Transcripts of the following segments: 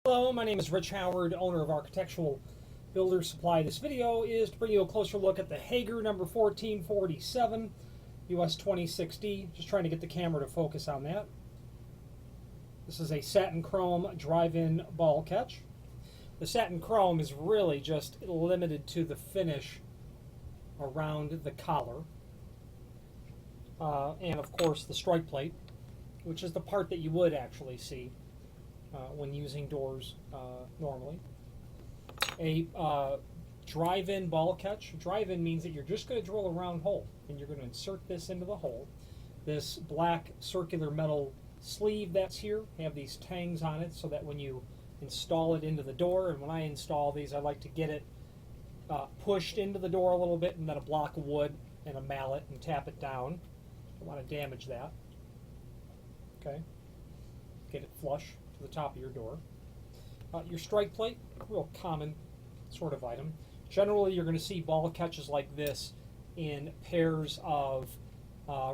Hello, my name is Rich Howard, owner of Architectural Builders Supply. This video is to bring you a closer look at the Hager number 1447 US26D. Just trying to get the camera to focus on that. This is a satin chrome drive-in ball catch. The satin chrome is really just limited to the finish around the collar. And of course the strike plate, which is the part that you would actually see when using doors normally. A drive-in ball catch. Drive-in means that you're just going to drill a round hole and you're going to insert this into the hole. This black circular metal sleeve that's here have these tangs on it so that when you install it into the door, and when I install these I like to get it pushed into the door a little bit and then a block of wood and a mallet and tap it down. Don't want to damage that. Okay. Get it flush to the top of your door. Your strike plate, real common sort of item. Generally you're going to see ball catches like this in pairs of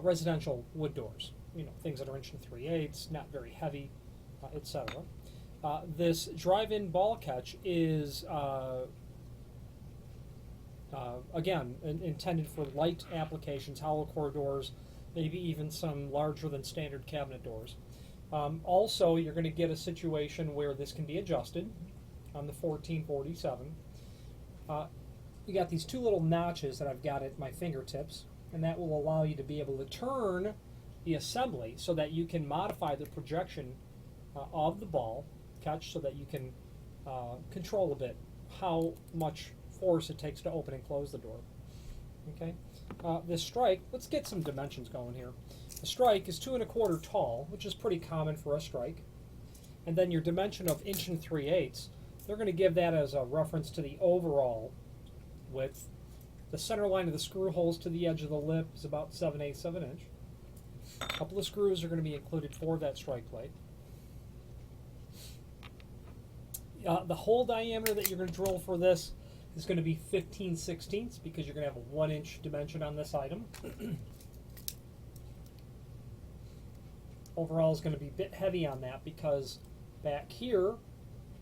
residential wood doors. You know, things that are 1 3/8, not very heavy, etc. This drive-in ball catch is again intended for light applications, hollow core doors, maybe even some larger than standard cabinet doors. Also, you're going to get a situation where this can be adjusted on the 1447. You got these two little notches that I've got at my fingertips, and that will allow you to be able to turn the assembly so that you can modify the projection of the ball catch so that you can control a bit how much force it takes to open and close the door. Okay. This strike, let's get some dimensions going here. The strike is 2 1/4 tall, which is pretty common for a strike. And then your dimension of 1 3/8, they're going to give that as a reference to the overall width. The center line of the screw holes to the edge of the lip is about 7/8 of an inch. A couple of screws are going to be included for that strike plate. The hole diameter that you're going to drill for this is going to be 15/16 because you're going to have a 1-inch dimension on this item. Overall is going to be a bit heavy on that because back here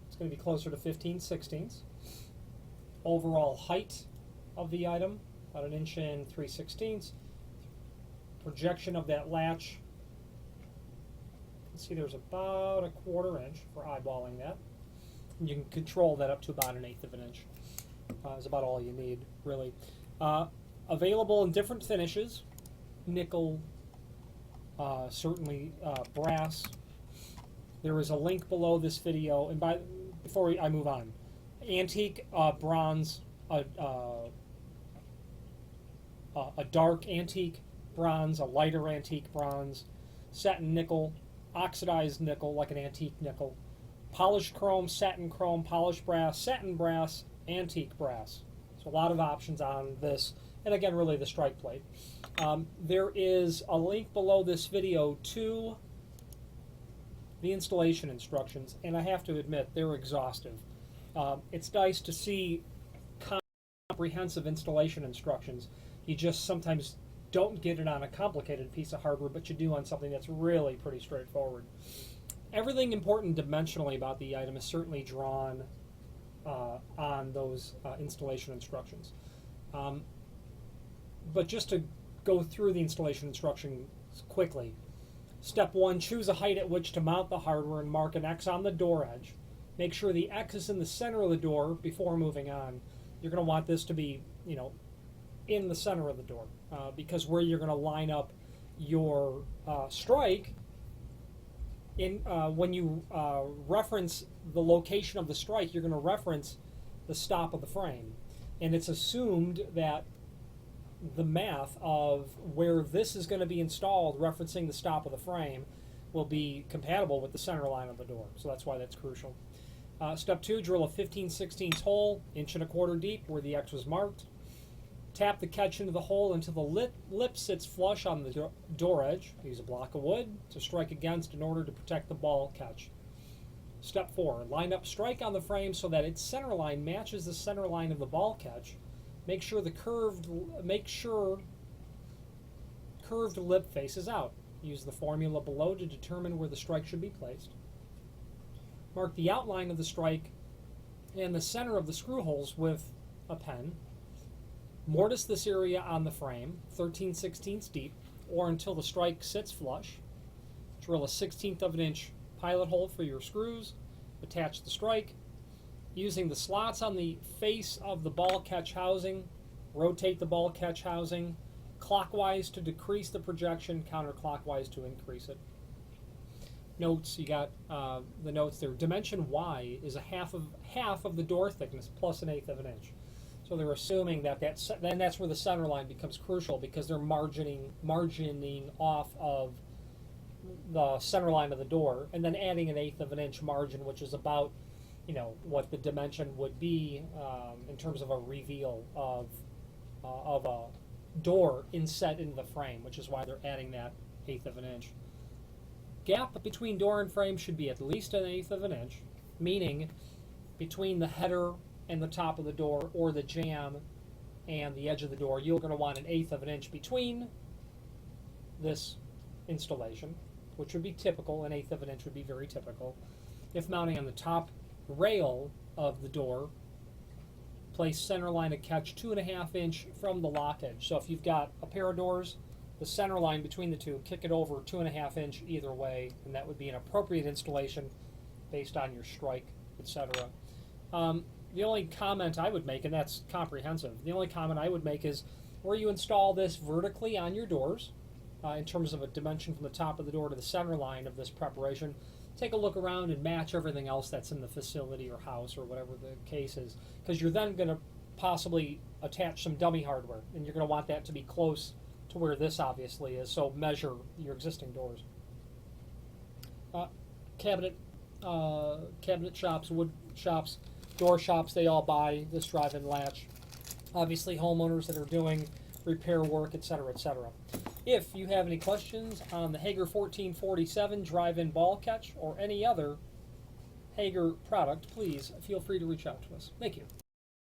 it's going to be closer to 15/16. Overall height of the item, about 1 3/16. Projection of that latch, you can see there's about 1/4 inch for eyeballing that. And you can control that up to about 1/8 of an inch. Is about all you need, really. Available in different finishes: nickel, certainly brass. There is a link below this video, and before I move on, antique bronze, a dark antique bronze, a lighter antique bronze, satin nickel, oxidized nickel like an antique nickel, polished chrome, satin chrome, polished brass, satin brass, antique brass. So a lot of options on this, and again really the strike plate. There is a link below this video to the installation instructions, and I have to admit they're exhaustive. It's nice to see comprehensive installation instructions. You just sometimes don't get it on a complicated piece of hardware, but you do on something that's really pretty straightforward. Everything important dimensionally about the item is certainly drawn on those installation instructions. But just to go through the installation instructions quickly. Step 1, choose a height at which to mount the hardware and mark an X on the door edge. Make sure the X is in the center of the door before moving on. You're going to want this to be, you know, in the center of the door because where you're going to line up your strike when you reference the location of the strike, you're going to reference the stop of the frame. And it's assumed that the math of where this is going to be installed, referencing the stop of the frame, will be compatible with the center line of the door. So that's why that's crucial. Step 2, drill a 15/16 hole, 1 1/4 deep where the X was marked. Tap the catch into the hole until the lip sits flush on the door edge. Use a block of wood to strike against in order to protect the ball catch. Step 4, line up strike on the frame so that its center line matches the center line of the ball catch. Make sure curved lip faces out. Use the formula below to determine where the strike should be placed. Mark the outline of the strike and the center of the screw holes with a pen. Mortise this area on the frame, 13/16 deep, or until the strike sits flush. Drill a 1/16 of an inch pilot hole for your screws. Attach the strike. Using the slots on the face of the ball catch housing, rotate the ball catch housing clockwise to decrease the projection, counterclockwise to increase it. Notes, you got the notes there. Dimension Y is a half of the door thickness plus 1/8 of an inch. So they're assuming that then that's where the center line becomes crucial, because they're margining off of the center line of the door, and then adding 1/8 of an inch margin, which is about, what the dimension would be in terms of a reveal of a door inset into the frame, which is why they're adding that 1/8 of an inch. Gap between door and frame should be at least 1/8 of an inch, meaning between the header and the top of the door, or the jamb and the edge of the door, you're going to want 1/8 of an inch between this installation, which would be typical. 1/8 of an inch would be very typical. If mounting on the top rail of the door, place center line of catch 2.5 inch from the lock edge. So if you've got a pair of doors, the center line between the two, kick it over 2.5 inch either way, and that would be an appropriate installation based on your strike, etc. The only comment I would make, and that's comprehensive, the only comment I would make is where you install this vertically on your doors, in terms of a dimension from the top of the door to the center line of this preparation, take a look around and match everything else that's in the facility or house or whatever the case is, because you're then going to possibly attach some dummy hardware, and you're going to want that to be close to where this obviously is, so measure your existing doors. Cabinet shops, wood shops, door shops, they all buy this drive-in latch. Obviously homeowners that are doing repair work, etc., etc. If you have any questions on the Hager 1447 drive-in ball catch or any other Hager product, please feel free to reach out to us. Thank you.